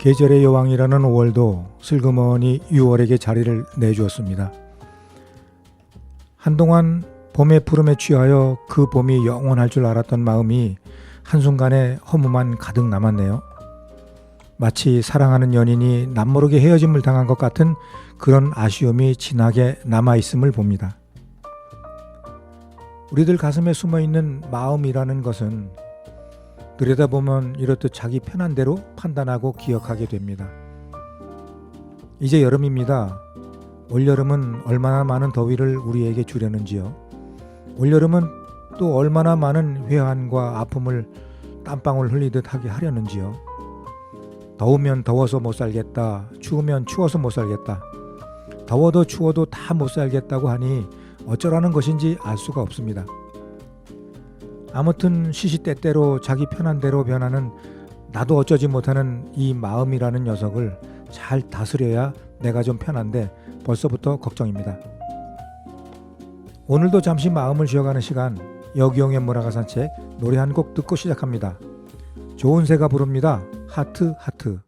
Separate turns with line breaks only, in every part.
계절의 여왕이라는 5월도 슬그머니 6월에게 자리를 내주었습니다. 한동안 봄의 푸름에 취하여 그 봄이 영원할 줄 알았던 마음이 한순간에 허무만 가득 남았네요. 마치 사랑하는 연인이 남모르게 헤어짐을 당한 것 같은 그런 아쉬움이 진하게 남아있음을 봅니다. 우리들 가슴에 숨어있는 마음이라는 것은 들여다보면 이렇듯 자기 편한 대로 판단하고 기억하게 됩니다. 이제 여름입니다. 올여름은 얼마나 많은 더위를 우리에게 주려는지요. 올여름은 또 얼마나 많은 회한과 아픔을 땀방울 흘리듯 하게 하려는지요. 더우면 더워서 못 살겠다. 추우면 추워서 못 살겠다. 더워도 추워도 다 못 살겠다고 하니 어쩌라는 것인지 알 수가 없습니다. 아무튼 시시때때로 자기 편한 대로 변하는 나도 어쩌지 못하는 이 마음이라는 녀석을 잘 다스려야 내가 좀 편한데 벌써부터 걱정입니다. 오늘도 잠시 마음을 쉬어가는 시간, 여기용의 문화가 산책 노래 한 곡 듣고 시작합니다. 조은세가 부릅니다. 하트 하트.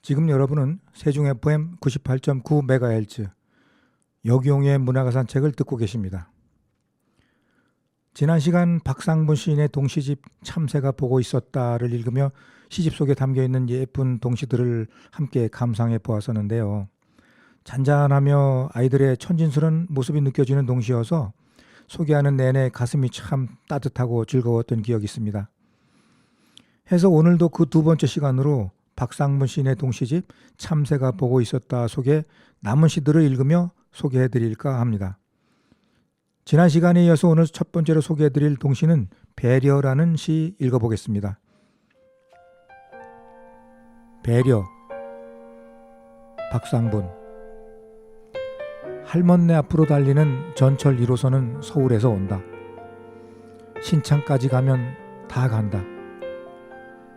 지금 여러분은 세중 FM 98.9MHz 여기용의 문화가 산책을 듣고 계십니다. 지난 시간 박상분 시인의 동시집 참새가 보고 있었다를 읽으며 시집 속에 담겨있는 예쁜 동시들을 함께 감상해 보았었는데요. 잔잔하며 아이들의 천진스러운 모습이 느껴지는 동시여서 소개하는 내내 가슴이 참 따뜻하고 즐거웠던 기억이 있습니다. 해서 오늘도 그 두 번째 시간으로 박상분 시인의 동시집 참새가 보고 있었다 속에 남은 시들을 읽으며 소개해드릴까 합니다. 지난 시간에 이어서 오늘 첫 번째로 소개해드릴 동시는 배려라는 시 읽어보겠습니다. 배려. 박상분. 할멈네 앞으로 달리는 전철 1호선은 서울에서 온다. 신창까지 가면 다 간다.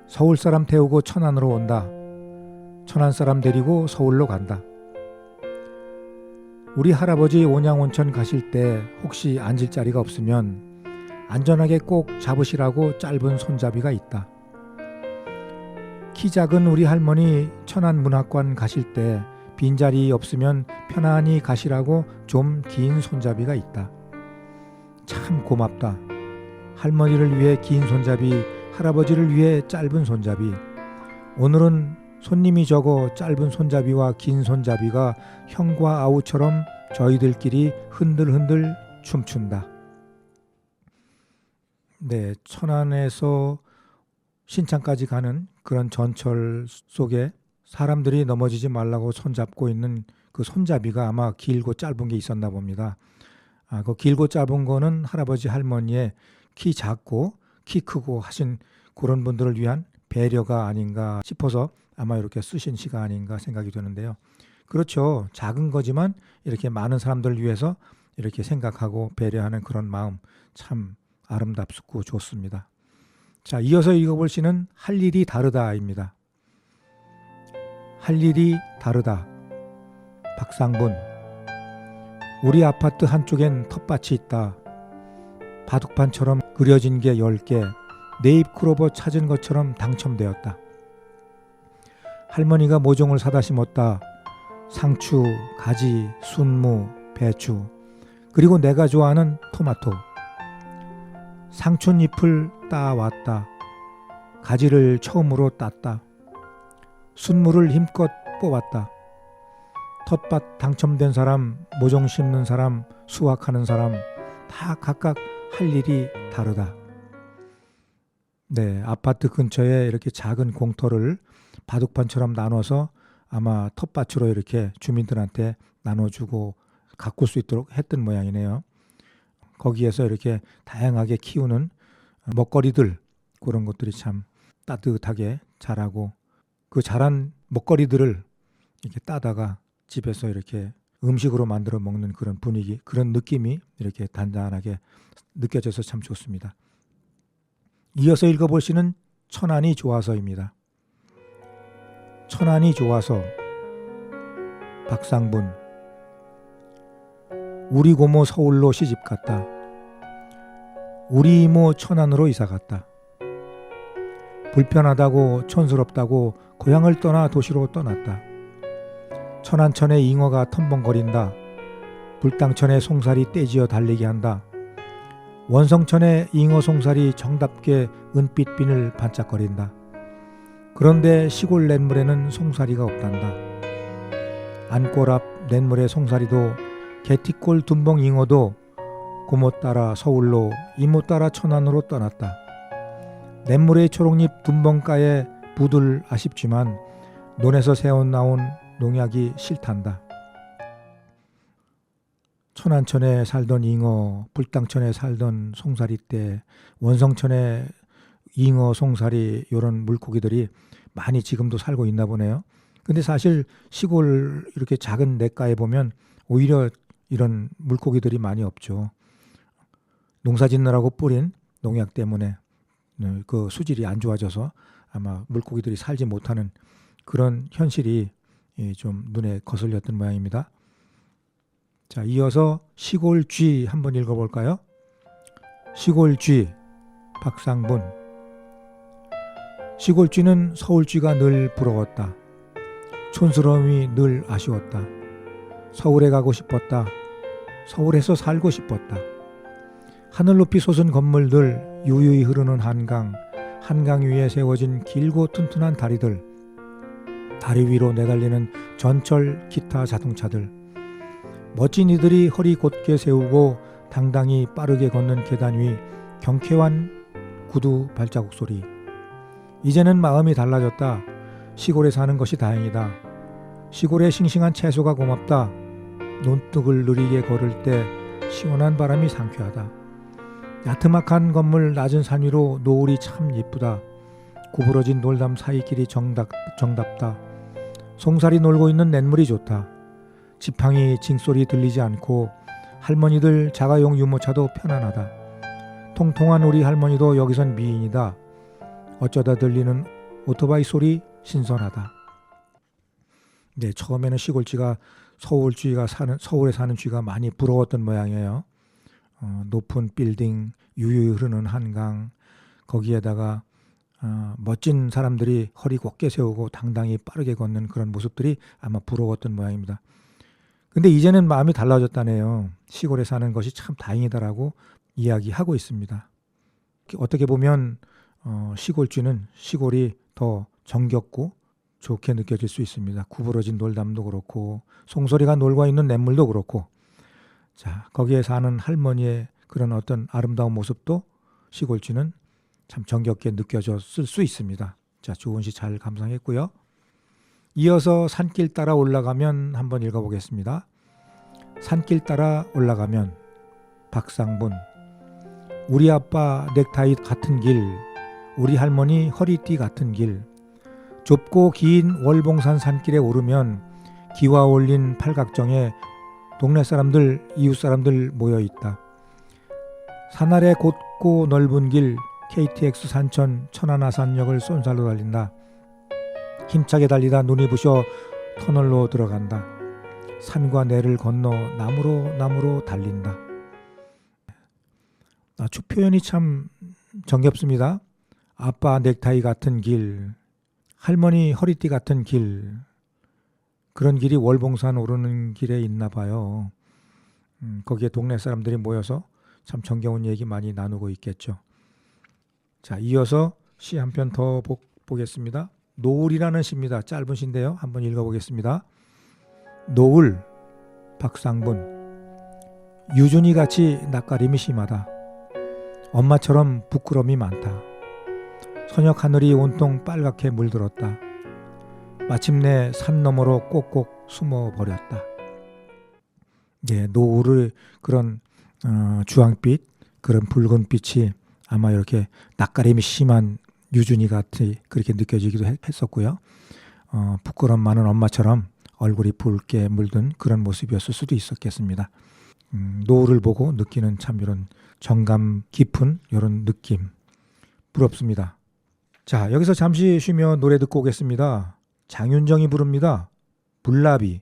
서울 사람 태우고 천안으로 온다. 천안 사람 데리고 서울로 간다. 우리 할아버지 온양온천 가실 때 혹시 앉을 자리가 없으면 안전하게 꼭 잡으시라고 짧은 손잡이가 있다. 키 작은 우리 할머니 천안문학관 가실 때 빈자리 없으면 편안히 가시라고 좀 긴 손잡이가 있다. 참 고맙다. 할머니를 위해 긴 손잡이, 할아버지를 위해 짧은 손잡이. 오늘은 손님이 적어 짧은 손잡이와 긴 손잡이가 형과 아우처럼 저희들끼리 흔들흔들 춤춘다. 네, 천안에서 신창까지 가는 그런 전철 속에 사람들이 넘어지지 말라고 손잡고 있는 그 손잡이가 아마 길고 짧은 게 있었나 봅니다. 그 길고 짧은 거는 할아버지 할머니의 키 작고 키 크고 하신 그런 분들을 위한 배려가 아닌가 싶어서 아마 이렇게 쓰신 시가 아닌가 생각이 드는데요. 그렇죠. 작은 거지만 이렇게 많은 사람들을 위해서 이렇게 생각하고 배려하는 그런 마음 참 아름답고 좋습니다. 자, 이어서 읽어볼 시는 할 일이 다르다입니다. 할 일이 다르다. 박상분. 우리 아파트 한쪽엔 텃밭이 있다. 바둑판처럼 그려진 게 10개, 네잎크로버 찾은 것처럼 당첨되었다. 할머니가 모종을 사다 심었다. 상추, 가지, 순무, 배추, 그리고 내가 좋아하는 토마토. 상추잎을 따왔다. 가지를 처음으로 땄다. 순무를 힘껏 뽑았다. 텃밭 당첨된 사람, 모종 심는 사람, 수확하는 사람 다 각각 할 일이 다르다. 네, 아파트 근처에 이렇게 작은 공터를 바둑판처럼 나눠서 아마 텃밭으로 이렇게 주민들한테 나눠주고 가꿀 수 있도록 했던 모양이네요. 거기에서 이렇게 다양하게 키우는 먹거리들, 그런 것들이 참 따뜻하게 자라고 그 자란 먹거리들을 이렇게 따다가 집에서 이렇게 음식으로 만들어 먹는 그런 분위기, 그런 느낌이 이렇게 단단하게 느껴져서 참 좋습니다. 이어서 읽어볼 시는 천안이 좋아서입니다. 천안이 좋아서. 박상분. 우리 고모 서울로 시집 갔다. 우리 이모 천안으로 이사 갔다. 불편하다고 촌스럽다고 고향을 떠나 도시로 떠났다. 천안천에 잉어가 텀벙거린다. 불당천에 송사리 떼지어 달리게 한다. 원성천에 잉어 송사리 정답게 은빛 비늘 반짝거린다. 그런데 시골 냇물에는 송사리가 없단다. 안골 앞 냇물의 송사리도 개티골 둔벙 잉어도 고모 따라 서울로 이모 따라 천안으로 떠났다. 냇물의 초록잎 둔벙가에 부들 아쉽지만 논에서 새어나온 농약이 싫단다. 천안천에 살던 잉어, 불당천에 살던 송사리떼, 원성천에 잉어, 송사리 이런 물고기들이 많이 지금도 살고 있나 보네요. 근데 사실 시골 이렇게 작은 냇가에 보면 오히려 이런 물고기들이 많이 없죠. 농사 짓느라고 뿌린 농약 때문에 그 수질이 안 좋아져서 아마 물고기들이 살지 못하는 그런 현실이 좀 눈에 거슬렸던 모양입니다. 자, 이어서 시골쥐 한번 읽어볼까요? 시골쥐. 박상분. 시골쥐는 서울쥐가 늘 부러웠다. 촌스러움이 늘 아쉬웠다. 서울에 가고 싶었다. 서울에서 살고 싶었다. 하늘 높이 솟은 건물들, 유유히 흐르는 한강, 한강 위에 세워진 길고 튼튼한 다리들, 다리 위로 내달리는 전철 기타 자동차들, 멋진 이들이 허리 곧게 세우고 당당히 빠르게 걷는 계단 위 경쾌한 구두 발자국 소리. 이제는 마음이 달라졌다. 시골에 사는 것이 다행이다. 시골의 싱싱한 채소가 고맙다. 논둑을 느리게 걸을 때 시원한 바람이 상쾌하다. 야트막한 건물 낮은 산 위로 노을이 참 예쁘다. 구부러진 돌담 사이길이 정답다. 송사리 놀고 있는 냇물이 좋다. 지팡이 징소리 들리지 않고 할머니들 자가용 유모차도 편안하다. 통통한 우리 할머니도 여기선 미인이다. 어쩌다 들리는 오토바이 소리 신선하다. 네, 처음에는 시골쥐가 서울에 사는 쥐가 많이 부러웠던 모양이에요. 높은 빌딩, 유유 흐르는 한강, 거기에다가 멋진 사람들이 허리 곧게 세우고 당당히 빠르게 걷는 그런 모습들이 아마 부러웠던 모양입니다. 근데 이제는 마음이 달라졌다네요. 시골에 사는 것이 참 다행이다라고 이야기하고 있습니다. 어떻게 보면 시골쥐는 시골이 더 정겹고 좋게 느껴질 수 있습니다. 구부러진 돌담도 그렇고 송소리가 놀고 있는 냇물도 그렇고, 자, 거기에 사는 할머니의 그런 어떤 아름다운 모습도 시골쥐는 참 정겹게 느껴졌을 수 있습니다. 자, 좋은 시 잘 감상했고요. 이어서 산길 따라 올라가면 한번 읽어보겠습니다. 산길 따라 올라가면. 박상분. 우리 아빠 넥타이 같은 길, 우리 할머니 허리띠 같은 길, 좁고 긴 월봉산 산길에 오르면 기와 올린 팔각정에 동네 사람들, 이웃 사람들 모여 있다. 산 아래 곧고 넓은 길, KTX 산천 천안아산역을 쏜살로 달린다. 힘차게 달리다 눈이 부셔 터널로 들어간다. 산과 내를 건너 나무로 달린다. 쭉 표현이 참 정겹습니다. 아빠 넥타이 같은 길, 할머니 허리띠 같은 길, 그런 길이 월봉산 오르는 길에 있나 봐요. 거기에 동네 사람들이 모여서 참 정겨운 얘기 많이 나누고 있겠죠. 자, 이어서 시 한 편 더 보겠습니다. 노을이라는 시입니다. 짧은 시인데요. 한번 읽어보겠습니다. 노을, 박상분. 유준이같이 낯가림이 심하다. 엄마처럼 부끄러움이 많다. 서녁 하늘이 온통 빨갛게 물들었다. 마침내 산 너머로 꼭꼭 숨어버렸다. 예, 노을의 그런 주황빛, 그런 붉은빛이 아마 이렇게 낯가림이 심한 유준이 같이 그렇게 느껴지기도 했었고요. 부끄러움 많은 엄마처럼 얼굴이 붉게 물든 그런 모습이었을 수도 있었겠습니다. 노을을 보고 느끼는 참 이런 정감 깊은 이런 느낌, 부럽습니다. 자, 여기서 잠시 쉬며 노래 듣고 오겠습니다. 장윤정이 부릅니다. 불나비.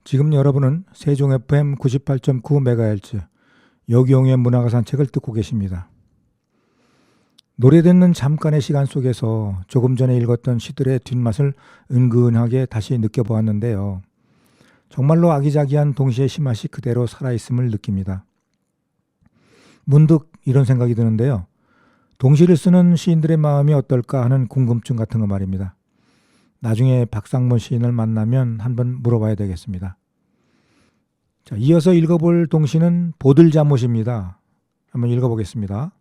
지금 여러분은 세종 FM 98.9MHz 여기용의 문화가 산책을 듣고 계십니다. 노래 듣는 잠깐의 시간 속에서 조금 전에 읽었던 시들의 뒷맛을 은근하게 다시 느껴보았는데요. 정말로 아기자기한 동시의 시맛이 그대로 살아있음을 느낍니다. 문득 이런 생각이 드는데요. 동시를 쓰는 시인들의 마음이 어떨까 하는 궁금증 같은 거 말입니다. 나중에 박상문 시인을 만나면 한번 물어봐야 되겠습니다. 자, 이어서 읽어볼 동시는 보들자못입니다. 한번 읽어보겠습니다.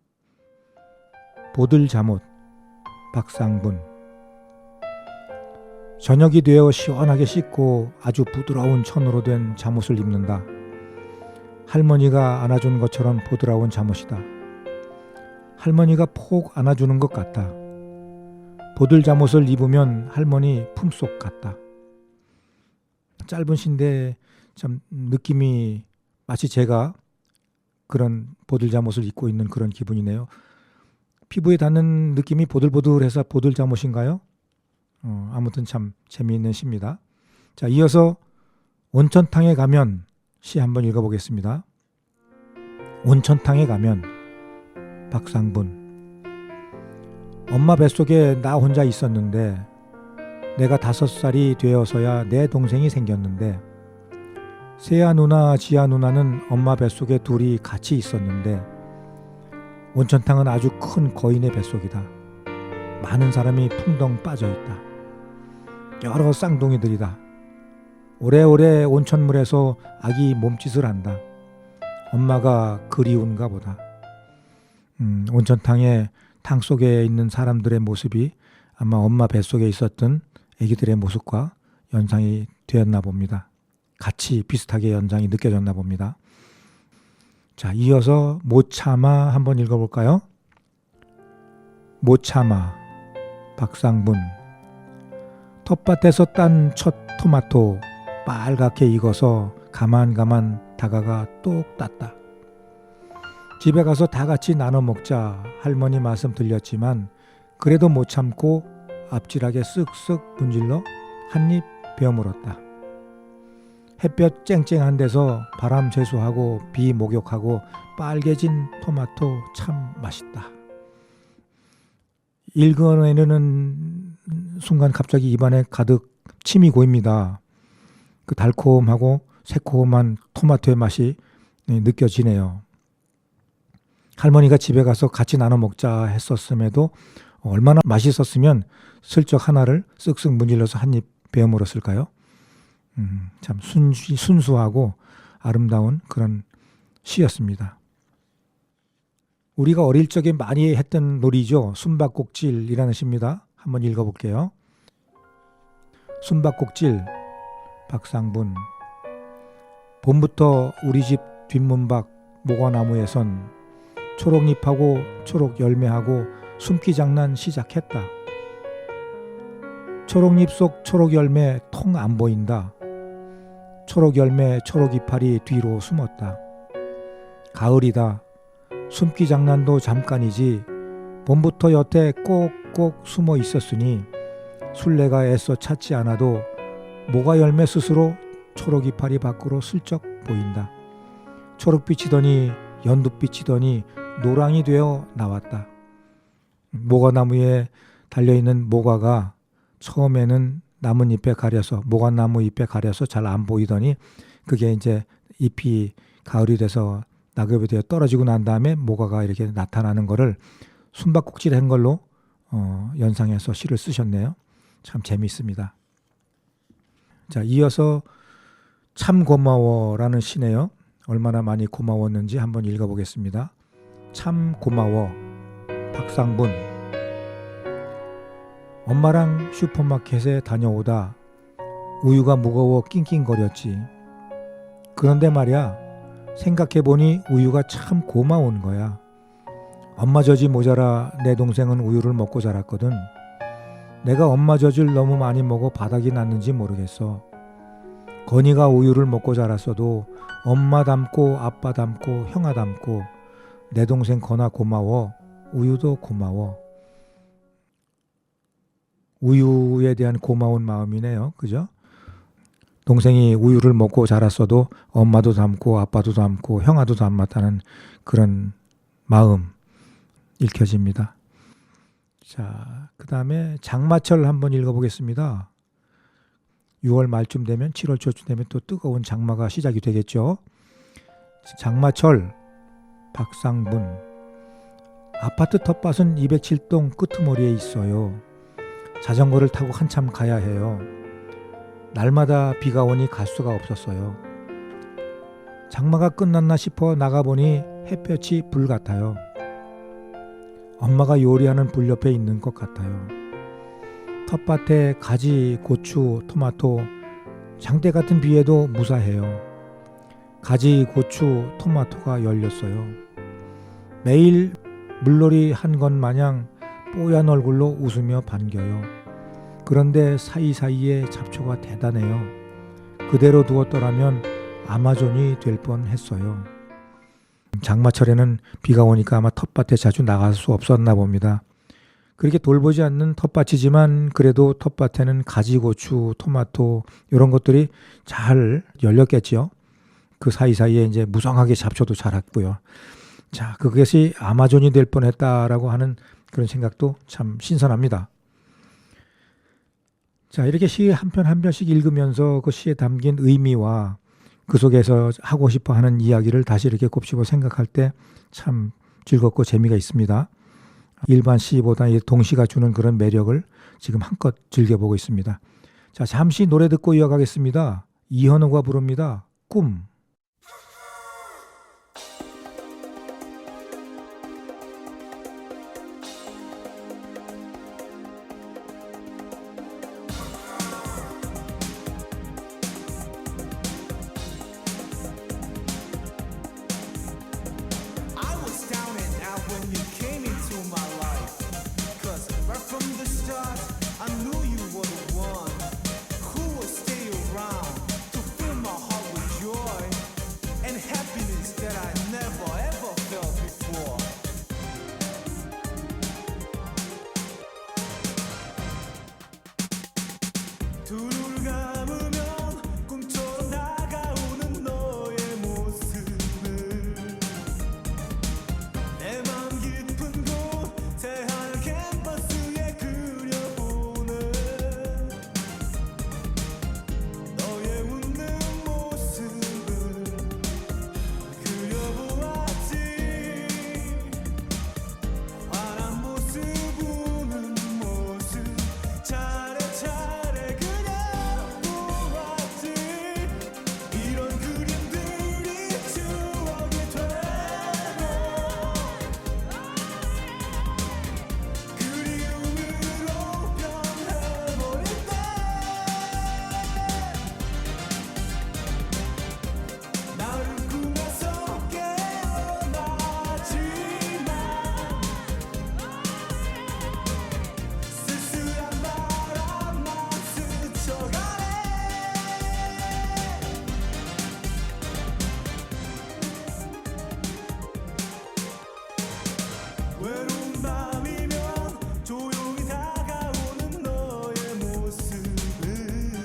보들자못, 박상분. 저녁이 되어 시원하게 씻고 아주 부드러운 천으로 된 잠옷을 입는다. 할머니가 안아준 것처럼 부드러운 잠옷이다. 할머니가 폭 안아주는 것 같다. 보들잠옷을 입으면 할머니 품속 같다. 짧은 시인데 참 느낌이 마치 제가 그런 보들잠옷을 입고 있는 그런 기분이네요. 피부에 닿는 느낌이 보들보들해서 보들잠옷인가요? 아무튼 참 재미있는 시입니다. 자, 이어서 온천탕에 가면 시 한번 읽어보겠습니다. 온천탕에 가면, 박상분. 엄마 뱃속에 나 혼자 있었는데 내가 5살이 되어서야 내 동생이 생겼는데 세아 누나, 지아 누나는 엄마 뱃속에 둘이 같이 있었는데 온천탕은 아주 큰 거인의 뱃속이다. 많은 사람이 풍덩 빠져있다. 여러 쌍둥이들이다. 오래오래 온천물에서 아기 몸짓을 한다. 엄마가 그리운가 보다. 온천탕에 탕 속에 있는 사람들의 모습이 아마 엄마 뱃속에 있었던 아기들의 모습과 연상이 되었나 봅니다. 같이 비슷하게 연상이 느껴졌나 봅니다. 자, 이어서 못 참아 한번 읽어볼까요? 못 참아, 박상분. 텃밭에서 딴 첫 토마토 빨갛게 익어서 가만 다가가 똑 땄다. 집에 가서 다 같이 나눠 먹자 할머니 말씀 들렸지만 그래도 못 참고 앞질하게 쓱쓱 문질러 한 입 베어 물었다. 햇볕 쨍쨍한 데서 바람 제수하고 비 목욕하고 빨개진 토마토 참 맛있다. 읽어내는 순간 갑자기 입안에 가득 침이 고입니다. 그 달콤하고 새콤한 토마토의 맛이 느껴지네요. 할머니가 집에 가서 같이 나눠 먹자 했었음에도 얼마나 맛있었으면 슬쩍 하나를 쓱쓱 문질러서 한 입 베어 물었을까요? 참 순수하고 아름다운 그런 시였습니다. 우리가 어릴 적에 많이 했던 놀이죠. 숨바꼭질이라는 시입니다. 한번 읽어볼게요. 숨바꼭질, 박상분. 봄부터 우리 집 뒷문 밖 모과나무에선 초록잎하고 초록열매하고 숨기 장난 시작했다. 초록잎 속 초록열매 통 안 보인다. 초록열매 초록이파리 뒤로 숨었다. 가을이다. 숨기 장난도 잠깐이지 봄부터 여태 꼭꼭 숨어 있었으니 술래가 애써 찾지 않아도 모과열매 스스로 초록이파리 밖으로 슬쩍 보인다. 초록빛이더니 연두빛이더니 노랑이 되어 나왔다. 모과나무에 달려있는 모과가 처음에는 나뭇잎에 가려서 모과나무 잎에 가려서 잘 안 보이더니 그게 이제 잎이 가을이 돼서 낙엽이 되어 떨어지고 난 다음에 모과가 이렇게 나타나는 거를 숨바꼭질한 걸로 연상해서 시를 쓰셨네요. 참 재미있습니다. 자, 이어서 참 고마워라는 시네요. 얼마나 많이 고마웠는지 한번 읽어보겠습니다. 참 고마워, 박상분. 엄마랑 슈퍼마켓에 다녀오다 우유가 무거워 낑낑거렸지. 그런데 말이야, 생각해보니 우유가 참 고마운 거야. 엄마 젖이 모자라 내 동생은 우유를 먹고 자랐거든. 내가 엄마 젖을 너무 많이 먹어 바닥이 났는지 모르겠어. 건이가 우유를 먹고 자랐어도 엄마 닮고 아빠 닮고 형아 닮고 내 동생 건아 고마워. 우유도 고마워. 우유에 대한 고마운 마음이네요. 그죠? 동생이 우유를 먹고 자랐어도 엄마도 닮고 아빠도 닮고 형아도 닮았다는 그런 마음 읽혀집니다. 자, 그 다음에 장마철 한번 읽어보겠습니다. 6월 말쯤 되면 7월 초쯤 되면 또 뜨거운 장마가 시작이 되겠죠. 장마철, 박상분. 아파트 텃밭은 207동 끄트머리에 있어요. 자전거를 타고 한참 가야 해요. 날마다 비가 오니 갈 수가 없었어요. 장마가 끝났나 싶어 나가보니 햇볕이 불 같아요. 엄마가 요리하는 불 옆에 있는 것 같아요. 텃밭에 가지, 고추, 토마토, 장대 같은 비에도 무사해요. 가지, 고추, 토마토가 열렸어요. 매일 물놀이 한 것 마냥 뽀얀 얼굴로 웃으며 반겨요. 그런데 사이사이에 잡초가 대단해요. 그대로 두었더라면 아마존이 될 뻔했어요. 장마철에는 비가 오니까 아마 텃밭에 자주 나갈 수 없었나 봅니다. 그렇게 돌보지 않는 텃밭이지만 그래도 텃밭에는 가지, 고추, 토마토 이런 것들이 잘 열렸겠지요. 그 사이사이에 이제 무성하게 잡초도 자랐고요. 자, 그것이 아마존이 될 뻔했다라고 하는 그런 생각도 참 신선합니다. 자, 이렇게 시 한 편 한 편씩 읽으면서 그 시에 담긴 의미와 그 속에서 하고 싶어 하는 이야기를 다시 이렇게 곱씹어 생각할 때 참 즐겁고 재미가 있습니다. 일반 시보다 이 동시가 주는 그런 매력을 지금 한껏 즐겨보고 있습니다. 자, 잠시 노래 듣고 이어가겠습니다. 이현우가 부릅니다. 꿈.
눈을 감으면 꿈처럼 다가오는 너의 모습을 내 맘 깊은 곳 새하얀 캔버스에 그려보는 너의 웃는 모습을 그려보았지. 환한 모습 우는 모습 차례차례 그려보았지. 이런 그림들이 추억이 되고 그리움으로 변해버릴 때 나를 꿈에서 깨어나지만 쓸쓸한 바람만 스쳐가네. 외로운 밤이면 조용히 다가오는 너의 모습을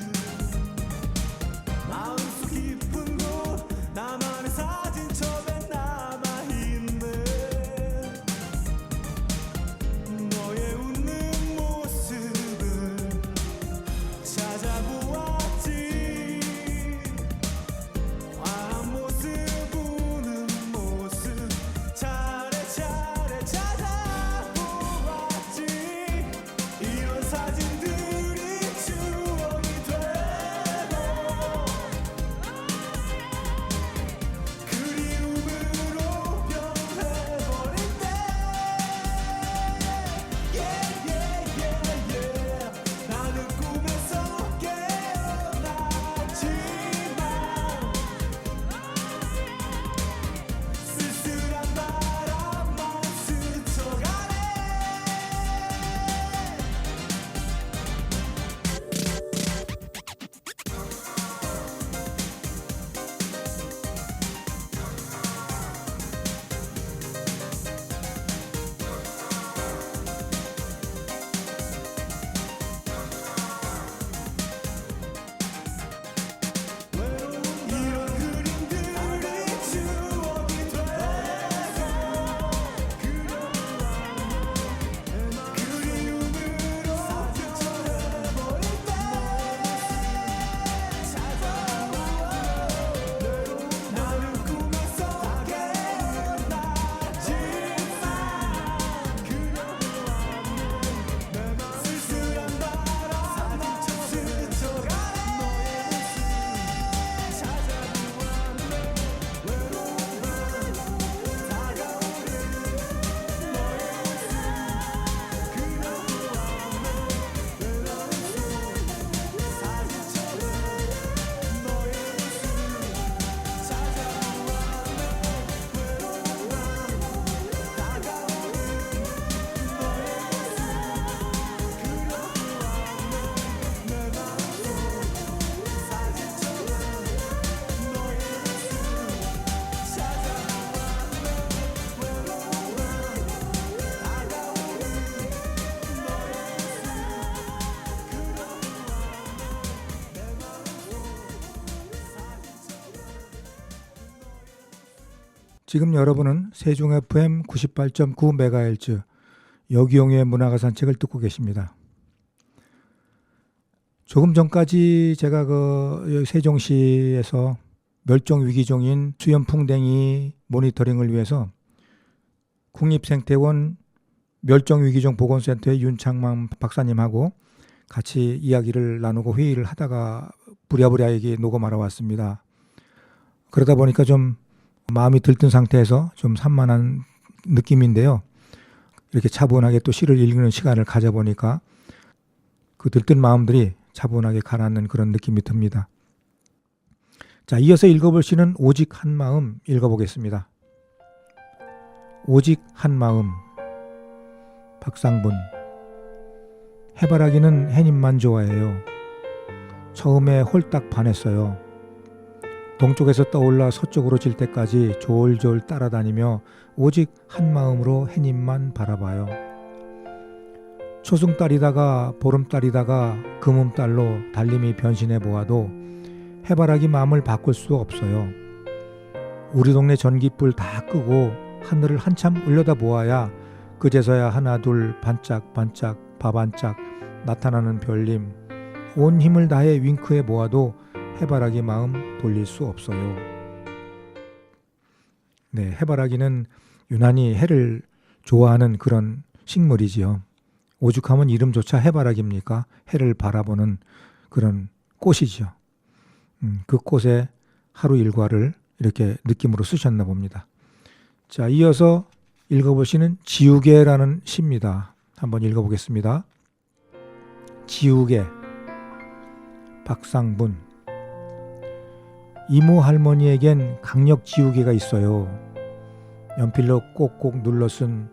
마음속 깊은 곳 나만의 사진첩에 남아있는 너의 웃는 모습을 찾아보았지. 환한 모습 우는 모습 차례차례 찾아
지금 여러분은 세종 FM 98.9MHz 여기용의 문화가산책을 듣고 계십니다. 조금 전까지 제가 세종시에서 멸종위기종인 수염풍뎅이 모니터링을 위해서 국립생태원 멸종위기종 보건센터의 윤창만 박사님하고 같이 이야기를 나누고 회의를 하다가 부랴부랴 얘기 녹음하러 왔습니다. 그러다 보니까 좀 마음이 들뜬 상태에서 좀 산만한 느낌인데요. 이렇게 차분하게 또 시를 읽는 시간을 가져보니까 그 들뜬 마음들이 차분하게 가라앉는 그런 느낌이 듭니다. 자, 이어서 읽어볼 시는 오직 한 마음 읽어보겠습니다. 오직 한 마음. 박상분. 해바라기는 해님만 좋아해요. 처음에 홀딱 반했어요. 동쪽에서 떠올라 서쪽으로 질 때까지 졸졸 따라다니며 오직 한 마음으로 해님만 바라봐요. 초승달이다가 보름달이다가 금음달로 달림이 변신해 보아도 해바라기 마음을 바꿀 수 없어요. 우리 동네 전기불 다 끄고 하늘을 한참 올려다 보아야 그제서야 하나 둘 반짝반짝 바반짝 나타나는 별님, 온 힘을 다해 윙크해 보아도 해바라기 마음 돌릴 수 없어요. 네, 해바라기는 유난히 해를 좋아하는 그런 식물이지요. 오죽하면 이름조차 해바라기입니까? 해를 바라보는 그런 꽃이죠. 그 꽃의 하루 일과를 이렇게 느낌으로 쓰셨나 봅니다. 자, 이어서 읽어보시는 지우개라는 시입니다. 한번 읽어보겠습니다. 지우개. 박상분. 이모 할머니에겐 강력 지우개가 있어요. 연필로 꼭꼭 눌러 쓴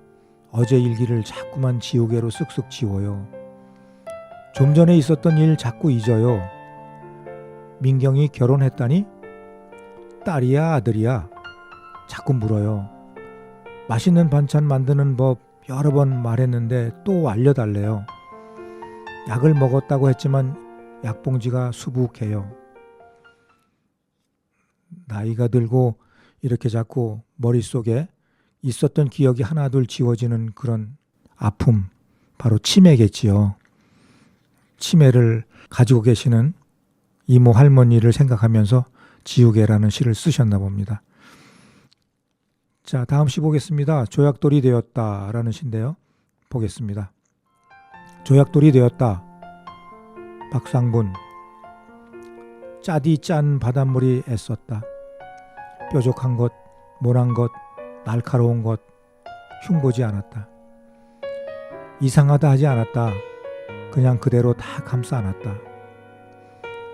어제 일기를 자꾸만 지우개로 쓱쓱 지워요. 좀 전에 있었던 일 자꾸 잊어요. 민경이 결혼했다니? 딸이야 아들이야? 자꾸 물어요. 맛있는 반찬 만드는 법 여러 번 말했는데 또 알려달래요. 약을 먹었다고 했지만 약봉지가 수북해요. 나이가 들고 이렇게 자꾸 머릿속에 있었던 기억이 하나둘 지워지는 그런 아픔, 바로 치매겠지요. 치매를 가지고 계시는 이모 할머니를 생각하면서 지우개라는 시를 쓰셨나 봅니다. 자, 다음 시 보겠습니다. 조약돌이 되었다라는 시인데요. 보겠습니다. 조약돌이 되었다. 박상분. 짜디 짠 바닷물이 애썼다. 뾰족한 것, 모난 것, 날카로운 것 흉보지 않았다. 이상하다 하지 않았다. 그냥 그대로 다 감싸 안았다.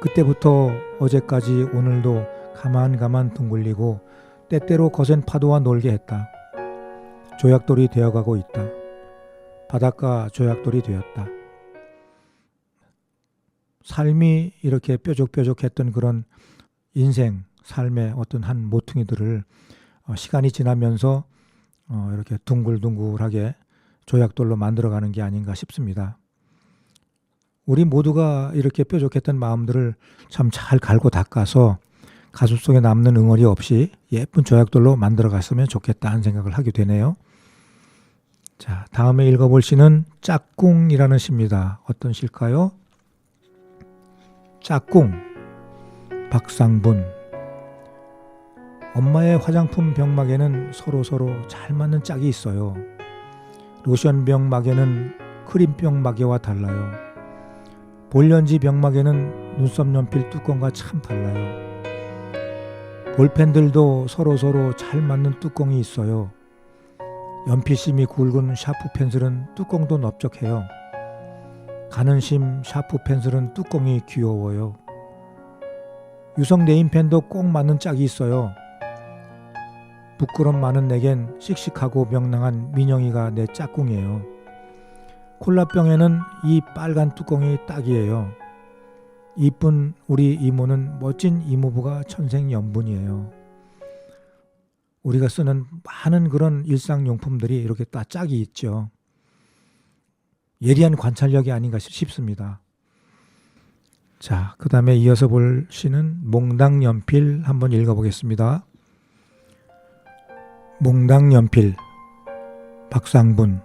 그때부터 어제까지 오늘도 가만 둥글리고 때때로 거센 파도와 놀게 했다. 조약돌이 되어가고 있다. 바닷가 조약돌이 되었다. 삶이 이렇게 뾰족뾰족했던 그런 인생, 삶의 어떤 한 모퉁이들을 시간이 지나면서 이렇게 둥글둥글하게 조약돌로 만들어가는 게 아닌가 싶습니다. 우리 모두가 이렇게 뾰족했던 마음들을 참 잘 갈고 닦아서 가슴 속에 남는 응어리 없이 예쁜 조약돌로 만들어갔으면 좋겠다 하는 생각을 하게 되네요. 자, 다음에 읽어볼 시는 짝꿍이라는 시입니다. 어떤 시일까요? 짝꿍. 박상분. 엄마의 화장품 병막에는 서로 잘 맞는 짝이 있어요. 로션 병막에는 크림 병막에와 달라요. 볼렌지 병막에는 눈썹 연필 뚜껑과 참 달라요. 볼펜들도 서로 잘 맞는 뚜껑이 있어요. 연필심이 굵은 샤프 펜슬은 뚜껑도 넓적해요. 가는심 샤프 펜슬은 뚜껑이 귀여워요. 유성 네임펜도 꼭 맞는 짝이 있어요. 부끄럼 많은 내겐 씩씩하고 명랑한 민영이가 내 짝꿍이에요. 콜라병에는 이 빨간 뚜껑이 딱이에요. 이쁜 우리 이모는 멋진 이모부가 천생연분이에요. 우리가 쓰는 많은 그런 일상용품들이 이렇게 딱 짝이 있죠. 예리한 관찰력이 아닌가 싶습니다. 자, 그 다음에 이어서 볼 시는 몽당연필 한번 읽어보겠습니다. 몽당 연필 박상분.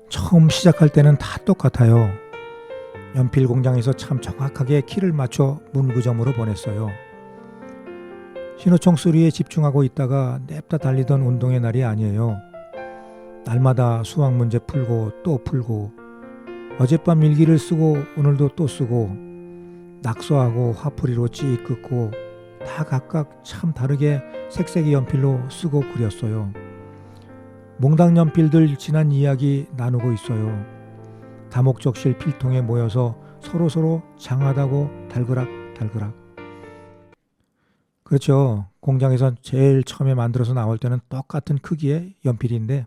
처음 시작할 때는 다 똑같아요. 연필 공장에서 참 정확하게 키를 맞춰 문구점으로 보냈어요. 신호총 소리에 집중하고 있다가 냅다 달리던 운동의 날이 아니에요. 날마다 수학 문제 풀고 또 풀고, 어젯밤 일기를 쓰고 오늘도 또 쓰고, 낙서하고 화풀이로 찌 긋고, 다 각각 참 다르게 색색의 연필로 쓰고 그렸어요. 몽당 연필들 지난 이야기 나누고 있어요. 다목적실 필통에 모여서 서로서로 장하다고 달그락. 그렇죠. 공장에서 제일 처음에 만들어서 나올 때는 똑같은 크기의 연필인데,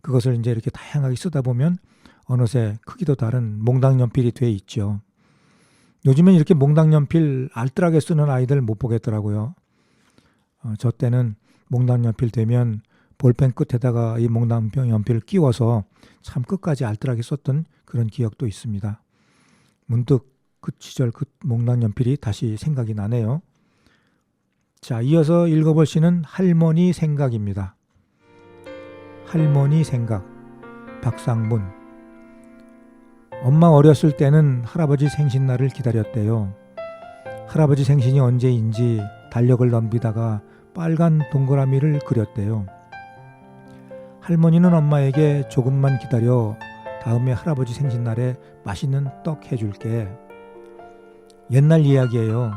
그것을 이제 이렇게 다양하게 쓰다 보면 어느새 크기도 다른 몽당 연필이 돼 있죠. 요즘엔 이렇게 몽당 연필 알뜰하게 쓰는 아이들 못 보겠더라고요. 저 때는 몽당 연필 되면 볼펜 끝에다가 이 몽당 연필을 끼워서 참 끝까지 알뜰하게 썼던 그런 기억도 있습니다. 문득 그 시절 그 몽당 연필이 다시 생각이 나네요. 자, 이어서 읽어볼 시는 할머니 생각입니다. 할머니 생각, 박상문. 엄마 어렸을 때는 할아버지 생신날을 기다렸대요. 할아버지 생신이 언제인지 달력을 넘기다가 빨간 동그라미를 그렸대요. 할머니는 엄마에게 조금만 기다려, 다음에 할아버지 생신날에 맛있는 떡 해줄게. 옛날 이야기예요.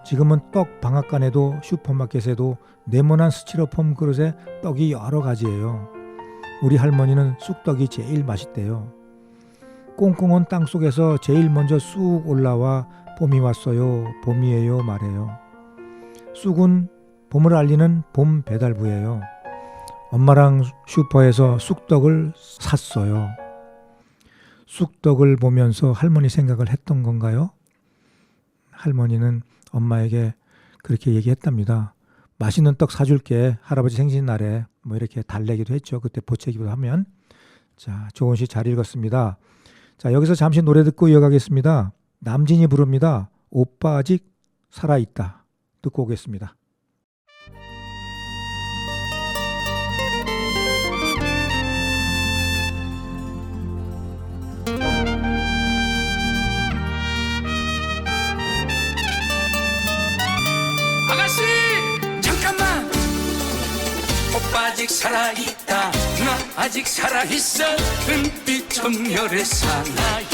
지금은 떡 방앗간에도 슈퍼마켓에도 네모난 스티로폼 그릇에 떡이 여러 가지예요. 우리 할머니는 쑥떡이 제일 맛있대요. 꽁꽁한 땅속에서 제일 먼저 쑥 올라와 봄이 왔어요, 봄이에요 말해요. 쑥은 봄을 알리는 봄 배달부예요. 엄마랑 슈퍼에서 쑥떡을 샀어요. 쑥떡을 보면서 할머니 생각을 했던 건가요? 할머니는 엄마에게 그렇게 얘기했답니다. 맛있는 떡 사줄게, 할아버지 생신날에. 뭐 이렇게 달래기도 했죠. 그때 보채기도 하면. 자, 좋은 시 잘 읽었습니다. 자, 여기서 잠시 노래 듣고 이어가겠습니다. 남진이 부릅니다. 오빠 아직 살아있다. 듣고 오겠습니다.
아가씨 잠깐만, 오빠 아직 살아있다. 나 아직 살아있어. 은빛 천멸의 사나이.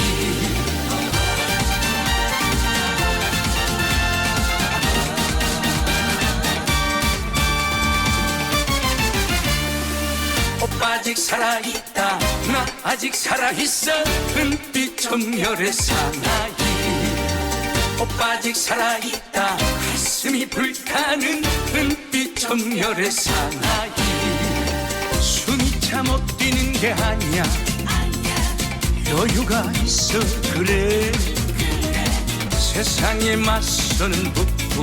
오빠 아직 살아있다. 나 아직 살아있어. 은빛 천멸의 사나이. 오빠 아직 살아있다. 가슴이 불타는 은빛 천멸의 사나이. 숨이 차 못 뛰는 게 아니야. 여유가 있어 그래. 세상에 맞서는 법도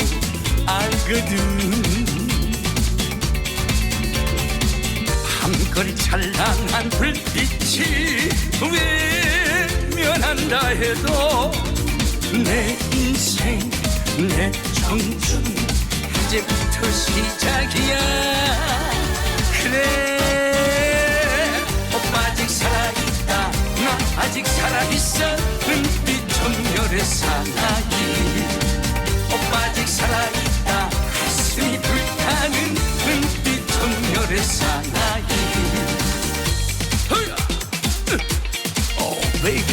알거든. 밤거리 찬란한 불빛이 외면한다 해도 내 인생 내 청춘 이제부터 시작이야. 그래, 오빠 아직 살아있다. 나 아직 살아있어. 은빛 천멸의 사나이. 오빠 아직 살아있다. 가슴이 불타는 은빛 천멸의 사나이. 오 베이비.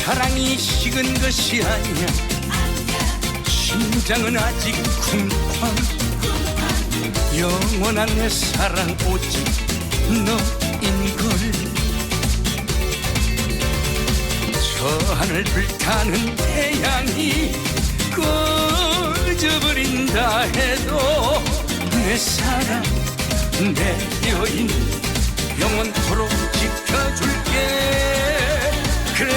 사랑이 식은 것이 아니야. 심장은 아직 쿵쾅. 영원한 내 사랑 오직 너인걸. 저 하늘 불타는 태양이 꺼져버린다 해도 내 사랑 내 여인 영원토록 지켜줄게. 그래,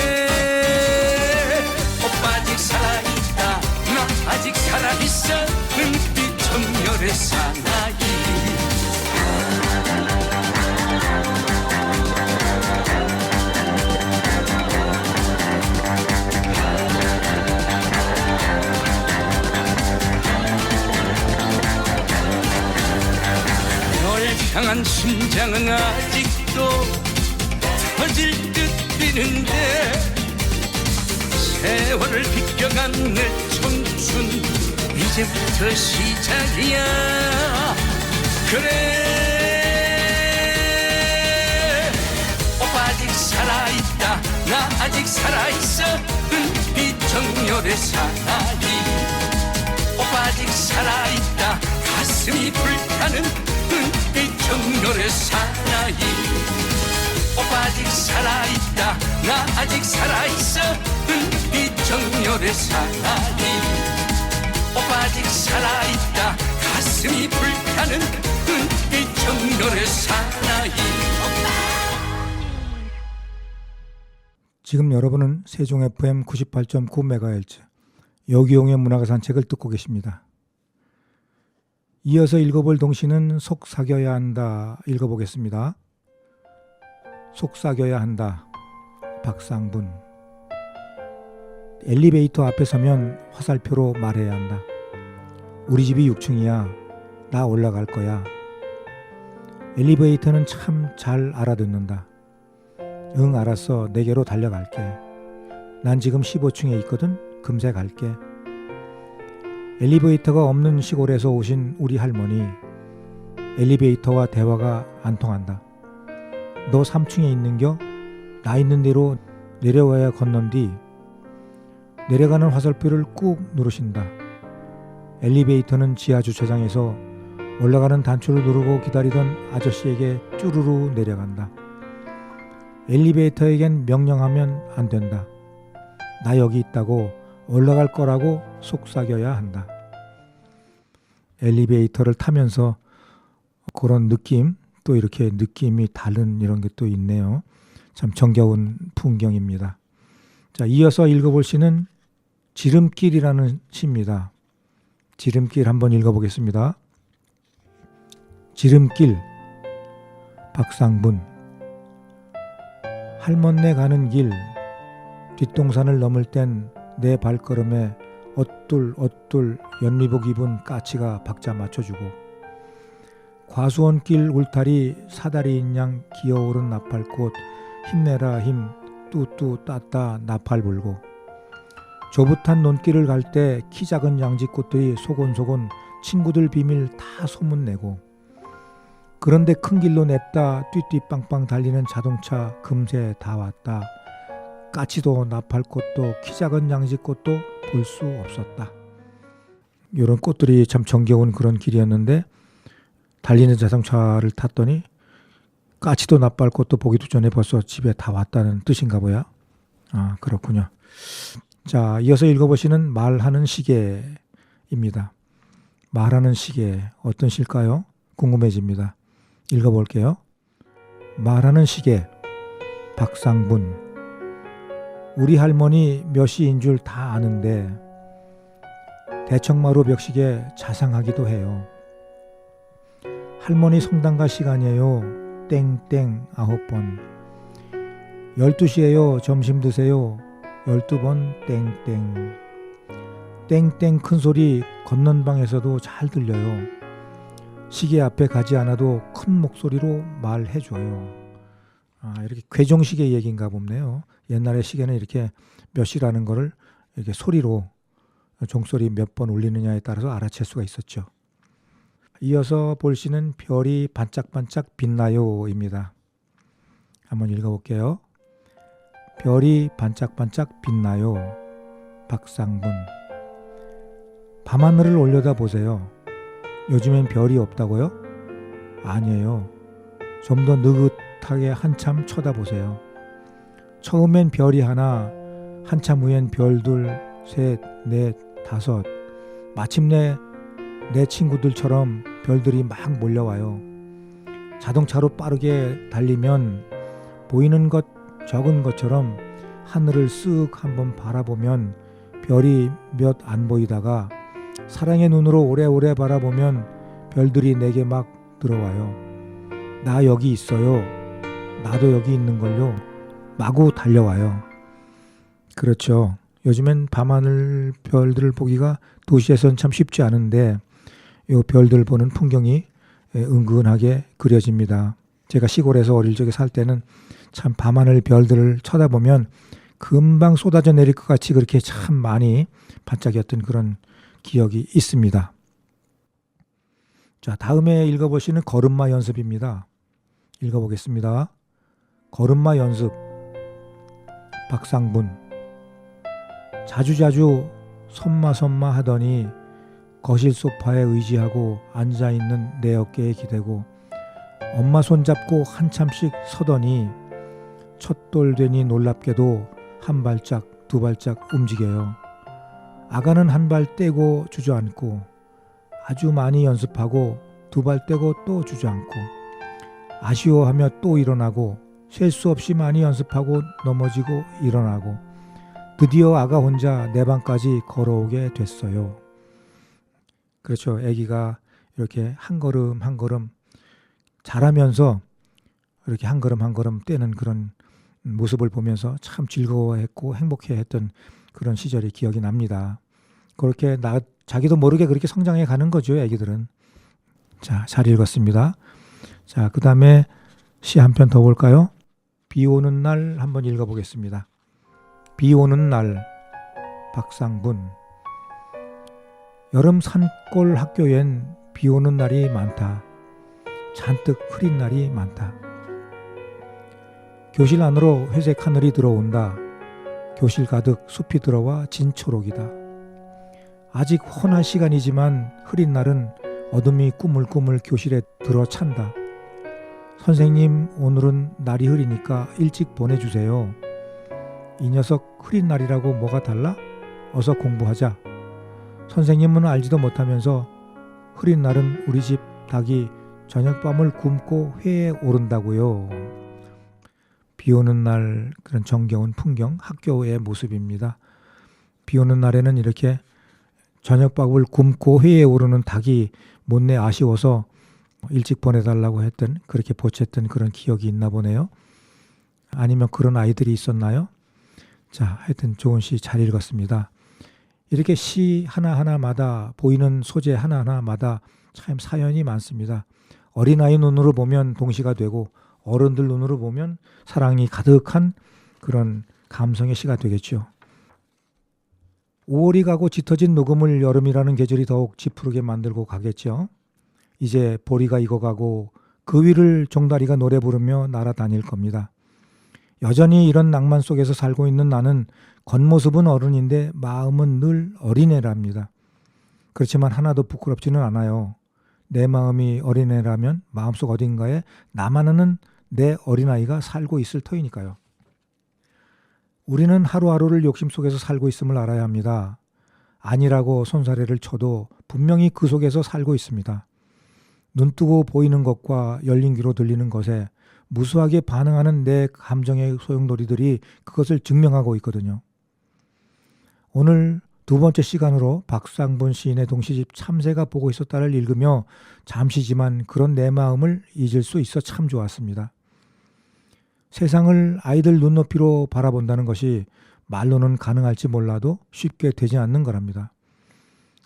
오빠 아직 살아있다. 나 아직 살아있어. 은빛 천멸의 사나이. 난 심장은 아직도 터질 듯 뛰는데 세월을 비껴간 내 청춘 이제부터 시작이야. 그래 오빠 아직 살아있다. 나 아직 살아있어. 눈빛 정열의 사나이. 오빠 아직 살아있다. 가슴이 불타는 눈빛 정열의 사나이. 오빠 아직 살아있다. 나 아직 살아있어. 눈빛 정열의 사나이. 오빠 아직 살아있다. 가슴이 불타는 눈빛 정열의 사나이.
지금 여러분은 세종 FM 98.9MHz 여기용의 문학의 산책을 듣고 계십니다. 이어서 읽어볼 동시는 속삭여야 한다 읽어보겠습니다. 속삭여야 한다. 박상분. 엘리베이터 앞에 서면 화살표로 말해야 한다. 우리 집이 6층이야. 나 올라갈 거야. 엘리베이터는 참 잘 알아듣는다. 응, 알았어. 내게로 달려갈게. 난 지금 15층에 있거든. 금세 갈게. 엘리베이터가 없는 시골에서 오신 우리 할머니. 엘리베이터와 대화가 안 통한다. 너 3층에 있는겨? 나 있는 대로 내려와야 건넌디. 내려가는 화살표를 꾹 누르신다. 엘리베이터는 지하 주차장에서 올라가는 단추를 누르고 기다리던 아저씨에게 쭈루루 내려간다. 엘리베이터에겐 명령하면 안 된다. 나 여기 있다고 올라갈 거라고 속삭여야 한다. 엘리베이터를 타면서 그런 느낌, 또 이렇게 느낌이 다른 이런 게 또 있네요. 참 정겨운 풍경입니다. 자, 이어서 읽어볼 시는 지름길이라는 시입니다. 지름길 한번 읽어보겠습니다. 지름길. 박상분. 할멈네 가는 길. 뒷동산을 넘을 땐 내 발걸음에 어뚤어뚤 연리복 입은 까치가 박자 맞춰주고, 과수원길 울타리 사다리인 양 기어오른 나팔꽃 힘내라 힘 뚜뚜 따따 나팔 불고, 조붓한 논길을 갈 때 키 작은 양지꽃들이 소곤소곤 친구들 비밀 다 소문내고, 그런데 큰 길로 냅다 띠띠빵빵 달리는 자동차 금세 다 왔다. 까치도 나팔꽃도 키 작은 양지꽃도 볼 수 없었다. 이런 꽃들이 참 정겨운 그런 길이었는데, 달리는 자동차를 탔더니 까치도 나팔꽃도 보기도 전에 벌써 집에 다 왔다는 뜻인가 보야. 아, 그렇군요. 자, 이어서 읽어보시는 말하는 시계입니다. 말하는 시계 어떤 시일까요? 궁금해집니다. 읽어볼게요. 말하는 시계. 박상분. 우리 할머니 몇 시인 줄 다 아는데 대청마루 벽시계 자상하기도 해요. 할머니 성당가 시간이에요. 땡땡 9번. 12시에요. 점심 드세요. 12번 땡땡. 땡땡 큰소리 걷는 방에서도 잘 들려요. 시계 앞에 가지 않아도 큰 목소리로 말해줘요. 아, 이렇게 괴종시계 얘기인가 보네요. 옛날에 시계는 이렇게 몇 시라는 거를 이렇게 소리로 종소리 몇 번 울리느냐에 따라서 알아챌 수가 있었죠. 이어서 볼 시는 별이 반짝반짝 빛나요입니다. 한번 읽어볼게요. 별이 반짝반짝 빛나요. 박상분. 밤하늘을 올려다보세요. 요즘엔 별이 없다고요? 아니에요. 좀 더 느긋하게 한참 쳐다보세요. 처음엔 별이 하나, 한참 후엔 별 둘, 셋, 넷, 다섯. 마침내 내 친구들처럼 별들이 막 몰려와요. 자동차로 빠르게 달리면 보이는 것 적은 것처럼 하늘을 쓱 한번 바라보면 별이 몇 안 보이다가 사랑의 눈으로 오래오래 바라보면 별들이 내게 막 들어와요. 나 여기 있어요. 나도 여기 있는걸요. 마구 달려와요. 그렇죠. 요즘엔 밤하늘 별들을 보기가 도시에서는 참 쉽지 않은데 이 별들 보는 풍경이 은근하게 그려집니다. 제가 시골에서 어릴 적에 살 때는 참 밤하늘 별들을 쳐다보면 금방 쏟아져 내릴 것 같이 그렇게 참 많이 반짝였던 그런 기억이 있습니다. 자, 다음에 읽어볼 수 있는 걸음마 연습입니다. 읽어보겠습니다. 걸음마 연습. 박상분. 자주자주 선마 하더니 거실 소파에 의지하고 앉아있는 내 어깨에 기대고 엄마 손잡고 한참씩 서더니 첫돌 되니 놀랍게도 한 발짝 두 발짝 움직여요. 아가는 한 발 떼고 주저앉고 아주 많이 연습하고 두 발 떼고 또 주저앉고 아쉬워하며 또 일어나고 셀 수 없이 많이 연습하고 넘어지고 일어나고 드디어 아가 혼자 내 방까지 걸어오게 됐어요. 그렇죠. 아기가 이렇게 한 걸음 한 걸음 자라면서 이렇게 한 걸음 한 걸음 떼는 그런 모습을 보면서 참 즐거워했고 행복해했던 그런 시절이 기억이 납니다. 그렇게 자기도 모르게 그렇게 성장해 가는 거죠, 아기들은. 자, 잘 읽었습니다. 자, 그 다음에 시 한 편 더 볼까요? 비 오는 날 한번 읽어보겠습니다. 비 오는 날. 박상분. 여름 산골 학교엔 비 오는 날이 많다. 잔뜩 흐린 날이 많다. 교실 안으로 회색 하늘이 들어온다. 교실 가득 숲이 들어와 진초록이다. 아직 훤할 시간이지만 흐린 날은 어둠이 꾸물꾸물 교실에 들어찬다. 선생님, 오늘은 날이 흐리니까 일찍 보내주세요. 이 녀석 흐린 날이라고 뭐가 달라? 어서 공부하자. 선생님은 알지도 못하면서 흐린 날은 우리 집 닭이 저녁밤을 굶고 회에 오른다고요. 비 오는 날 그런 정겨운 풍경, 학교의 모습입니다. 비 오는 날에는 이렇게 저녁밥을 굶고 회에 오르는 닭이 못내 아쉬워서 일찍 보내달라고 했던, 그렇게 보챘던 그런 기억이 있나 보네요. 아니면 그런 아이들이 있었나요? 자, 하여튼 좋은 시 잘 읽었습니다. 이렇게 시 하나하나마다, 보이는 소재 하나하나마다 참 사연이 많습니다. 어린아이 눈으로 보면 동시가 되고 어른들 눈으로 보면 사랑이 가득한 그런 감성의 시가 되겠죠. 5월이 가고 짙어진 녹음을 여름이라는 계절이 더욱 짙푸르게 만들고 가겠죠. 이제 보리가 익어가고 그 위를 종다리가 노래 부르며 날아다닐 겁니다. 여전히 이런 낭만 속에서 살고 있는 나는 겉모습은 어른인데 마음은 늘 어린애랍니다. 그렇지만 하나도 부끄럽지는 않아요. 내 마음이 어린애라면 마음속 어딘가에 나만 아는 내 어린아이가 살고 있을 터이니까요. 우리는 하루하루를 욕심 속에서 살고 있음을 알아야 합니다. 아니라고 손사래를 쳐도 분명히 그 속에서 살고 있습니다. 눈뜨고 보이는 것과 열린 귀로 들리는 것에 무수하게 반응하는 내 감정의 소용돌이들이 그것을 증명하고 있거든요. 오늘 두 번째 시간으로 박상분 시인의 동시집 참새가 보고 있었다를 읽으며 잠시지만 그런 내 마음을 잊을 수 있어 참 좋았습니다. 세상을 아이들 눈높이로 바라본다는 것이 말로는 가능할지 몰라도 쉽게 되지 않는 거랍니다.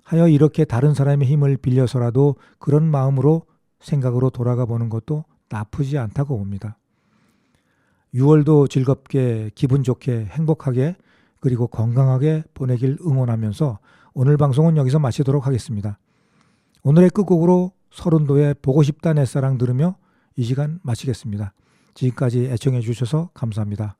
하여 이렇게 다른 사람의 힘을 빌려서라도 그런 마음으로 생각으로 돌아가 보는 것도 나쁘지 않다고 봅니다. 6월도 즐겁게 기분 좋게 행복하게 그리고 건강하게 보내길 응원하면서 오늘 방송은 여기서 마치도록 하겠습니다. 오늘의 끝곡으로 서른도의 보고 싶다 내 사랑 들으며 이 시간 마치겠습니다. 지금까지 애청해 주셔서 감사합니다.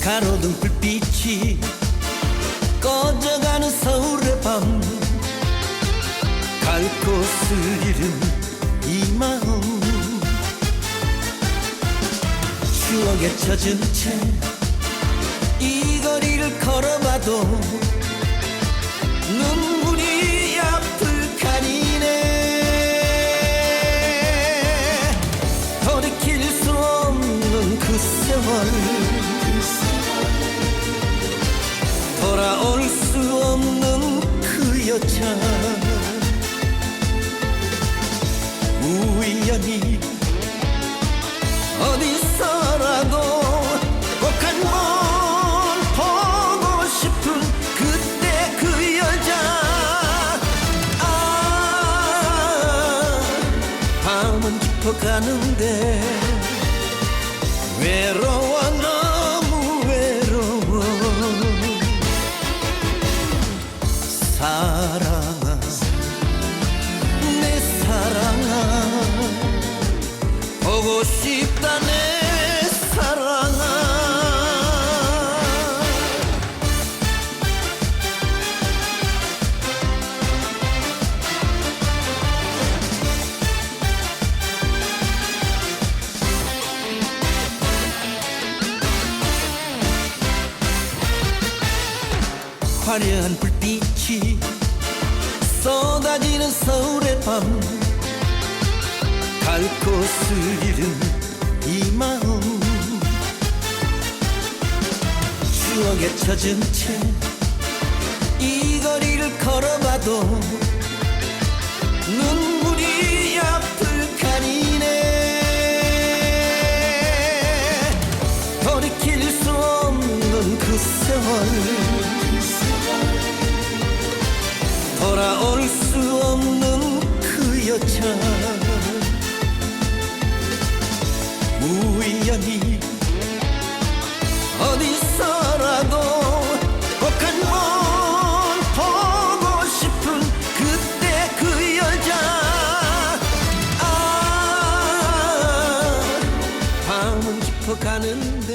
가로등 불빛이 꺼져가는 서울의 밤 갈 곳을 잃은 이 마음 추억에 젖은 채 이 거리를 걸어봐도 눈물이 앞을 가리네. 돌이킬 수 없는 그 세월 돌아올 수 없는 그 여자 우연히 어디서라도 꼭 한 번 보고 싶은 그때 그 여자. 아, 밤은 깊어가는데 외로워, 너무 외로워. 사랑아, 내 사랑아, 보고 싶다 내 사랑아. 화려한 불빛이 쏟아지는 서울의 밤, 갈 곳을 잃은 이 마음, 추억에 젖은 채 이 거리를 걸어봐도 눈물이 앞을 가리네. 돌이킬 수 없는 그 세월, 돌아올 수 없는 그 여자. 우연히 어디서라도 꼭 한 번 보고 싶은 그때 그 여자. 아, 밤은 깊어가는데